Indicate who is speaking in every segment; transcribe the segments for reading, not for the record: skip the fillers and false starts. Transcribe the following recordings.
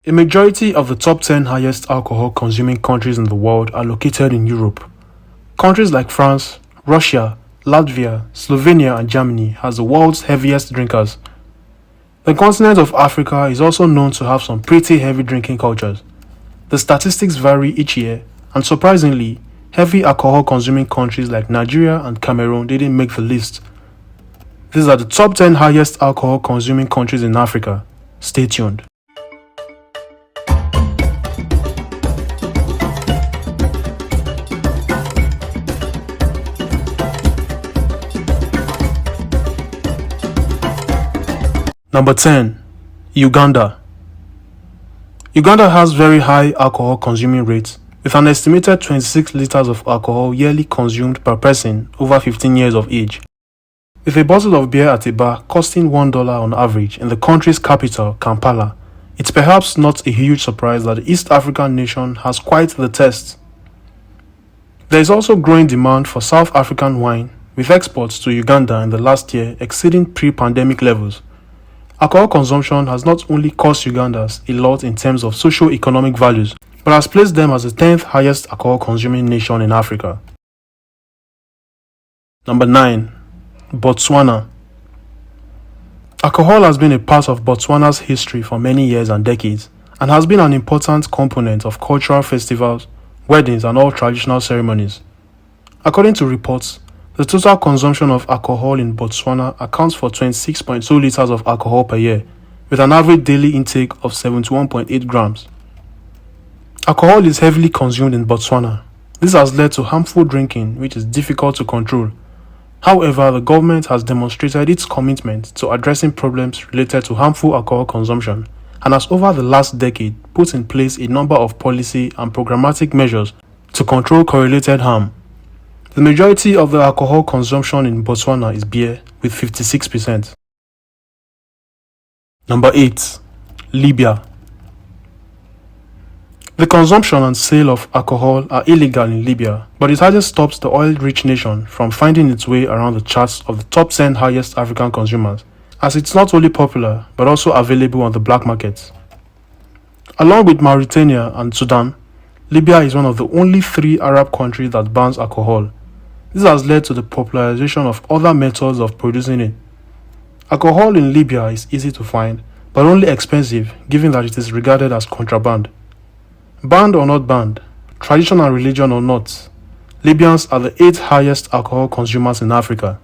Speaker 1: A majority of the top 10 highest alcohol-consuming countries in the world are located in Europe. Countries like France, Russia, Latvia, Slovenia and Germany has the world's heaviest drinkers. The continent of Africa is also known to have some pretty heavy drinking cultures. The statistics vary each year, and surprisingly, heavy alcohol-consuming countries like Nigeria and Cameroon didn't make the list. These are the top 10 highest alcohol-consuming countries in Africa. Stay tuned. Number 10. Uganda. Uganda has very high alcohol consuming rates, with an estimated 26 liters of alcohol yearly consumed per person over 15 years of age. With a bottle of beer at a bar costing $1 on average in the country's capital, Kampala, it's perhaps not a huge surprise that the East African nation has quite the taste. There is also growing demand for South African wine, with exports to Uganda in the last year exceeding pre-pandemic levels. Alcohol consumption has not only cost Ugandans a lot in terms of socio-economic values, but has placed them as the 10th highest alcohol-consuming nation in Africa. Number 9. Botswana. Alcohol has been a part of Botswana's history for many years and decades, and has been an important component of cultural festivals, weddings and all traditional ceremonies. According to reports, the total consumption of alcohol in Botswana accounts for 26.2 liters of alcohol per year, with an average daily intake of 71.8 grams. Alcohol is heavily consumed in Botswana. This has led to harmful drinking, which is difficult to control. However, the government has demonstrated its commitment to addressing problems related to harmful alcohol consumption, and has over the last decade put in place a number of policy and programmatic measures to control correlated harm. The majority of the alcohol consumption in Botswana is beer, with 56%. Number 8. Libya. The consumption and sale of alcohol are illegal in Libya, but it hasn't stopped the oil-rich nation from finding its way around the charts of the top 10 highest African consumers, as it's not only popular but also available on the black market. Along with Mauritania and Sudan, Libya is one of the only 3 Arab countries that bans alcohol. This has led to the popularization of other methods of producing it. Alcohol in Libya is easy to find, but only expensive given that it is regarded as contraband. Banned or not banned, tradition and religion or not, Libyans are the 8th highest alcohol consumers in Africa.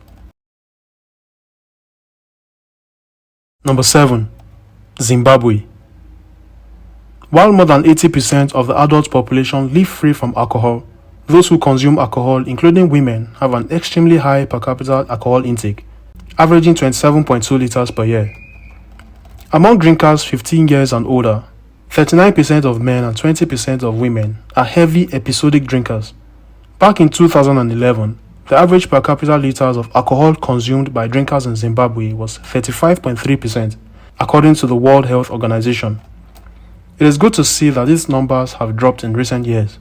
Speaker 1: Number 7. Zimbabwe. While more than 80% of the adult population live free from alcohol, those who consume alcohol, including women, have an extremely high per capita alcohol intake, averaging 27.2 liters per year. Among drinkers 15 years and older, 39% of men and 20% of women are heavy episodic drinkers. Back in 2011, the average per capita liters of alcohol consumed by drinkers in Zimbabwe was 35.3%, according to the World Health Organization. It is good to see that these numbers have dropped in recent years.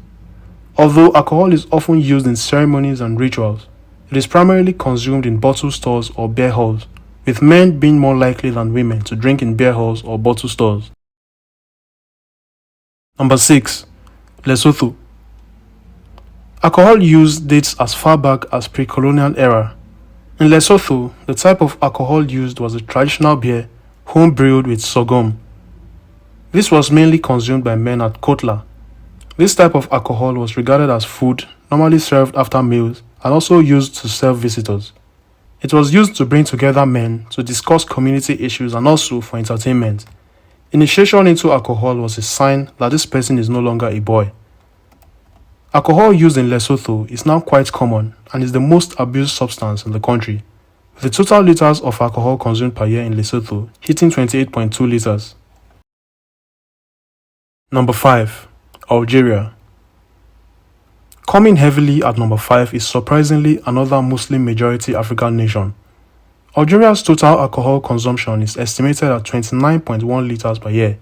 Speaker 1: Although alcohol is often used in ceremonies and rituals, it is primarily consumed in bottle stores or beer halls, with men being more likely than women to drink in beer halls or bottle stores. Number 6. Lesotho. Alcohol use dates as far back as pre-colonial era. In Lesotho, the type of alcohol used was a traditional beer, home brewed with sorghum. This was mainly consumed by men at Kotla. This type of alcohol was regarded as food, normally served after meals, and also used to serve visitors. It was used to bring together men to discuss community issues and also for entertainment. Initiation into alcohol was a sign that this person is no longer a boy. Alcohol used in Lesotho is now quite common and is the most abused substance in the country, with the total liters of alcohol consumed per year in Lesotho hitting 28.2 liters. Number 5. Algeria. Coming heavily at number 5 is surprisingly another Muslim majority African nation. Algeria's total alcohol consumption is estimated at 29.1 liters per year,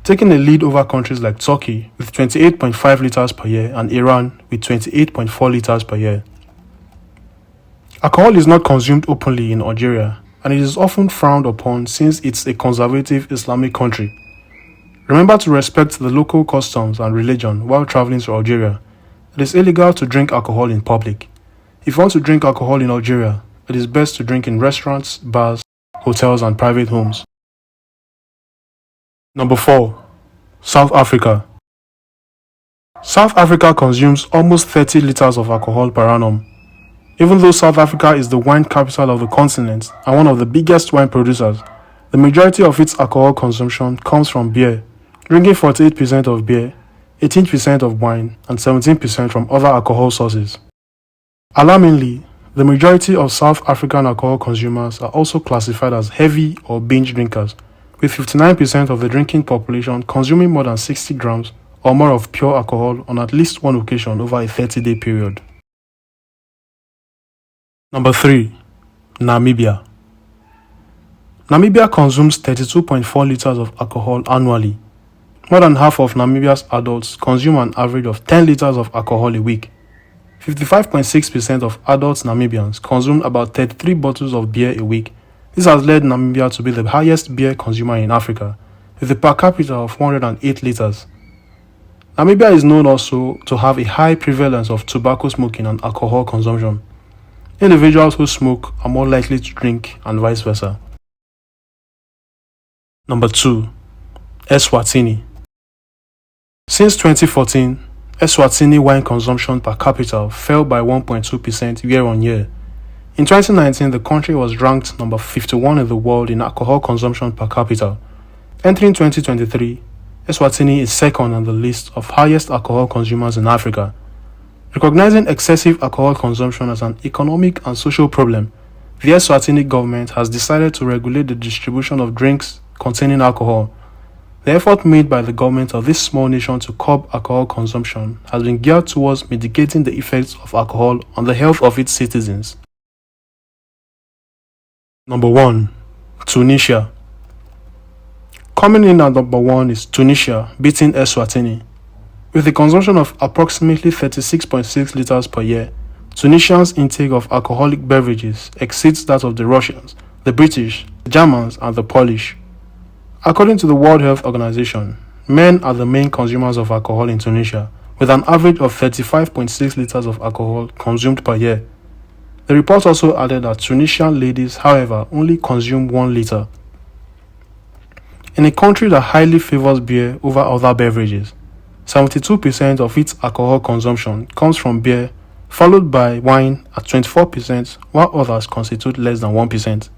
Speaker 1: taking a lead over countries like Turkey with 28.5 liters per year and Iran with 28.4 liters per year. Alcohol is not consumed openly in Algeria, and it is often frowned upon since it's a conservative Islamic country. Remember to respect the local customs and religion while traveling to Algeria. It is illegal to drink alcohol in public. If you want to drink alcohol in Algeria, it is best to drink in restaurants, bars, hotels, and private homes. Number 4. South Africa. South Africa consumes almost 30 liters of alcohol per annum. Even though South Africa is the wine capital of the continent and one of the biggest wine producers, the majority of its alcohol consumption comes from beer, drinking 48% of beer, 18% of wine, and 17% from other alcohol sources. Alarmingly, the majority of South African alcohol consumers are also classified as heavy or binge drinkers, with 59% of the drinking population consuming more than 60 grams or more of pure alcohol on at least one occasion over a 30-day period. Number 3. Namibia. Namibia consumes 32.4 liters of alcohol annually. More than half of Namibia's adults consume an average of 10 liters of alcohol a week. 55.6% of adult Namibians consume about 33 bottles of beer a week. This has led Namibia to be the highest beer consumer in Africa, with a per capita of 108 liters. Namibia is known also to have a high prevalence of tobacco smoking and alcohol consumption. Individuals who smoke are more likely to drink and vice versa. Number 2. Eswatini. Since 2014, Eswatini wine consumption per capita fell by 1.2% year-on-year. In 2019, the country was ranked number 51 in the world in alcohol consumption per capita. Entering 2023, Eswatini is second on the list of highest alcohol consumers in Africa. Recognizing excessive alcohol consumption as an economic and social problem, the Eswatini government has decided to regulate the distribution of drinks containing alcohol. The effort made by the government of this small nation to curb alcohol consumption has been geared towards mitigating the effects of alcohol on the health of its citizens. Number 1. Tunisia. Coming in at number 1 is Tunisia, beating Eswatini. With a consumption of approximately 36.6 liters per year, Tunisians' intake of alcoholic beverages exceeds that of the Russians, the British, the Germans, and the Polish. According to the World Health Organization, men are the main consumers of alcohol in Tunisia, with an average of 35.6 liters of alcohol consumed per year. The report also added that Tunisian ladies, however, only consume 1 liter. In a country that highly favors beer over other beverages, 72% of its alcohol consumption comes from beer, followed by wine at 24%, while others constitute less than 1%.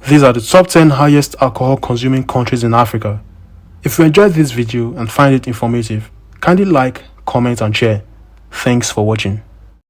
Speaker 1: These are the top 10 highest alcohol consuming countries in Africa. If you enjoyed this video and find it informative, kindly like, comment and share. Thanks for watching.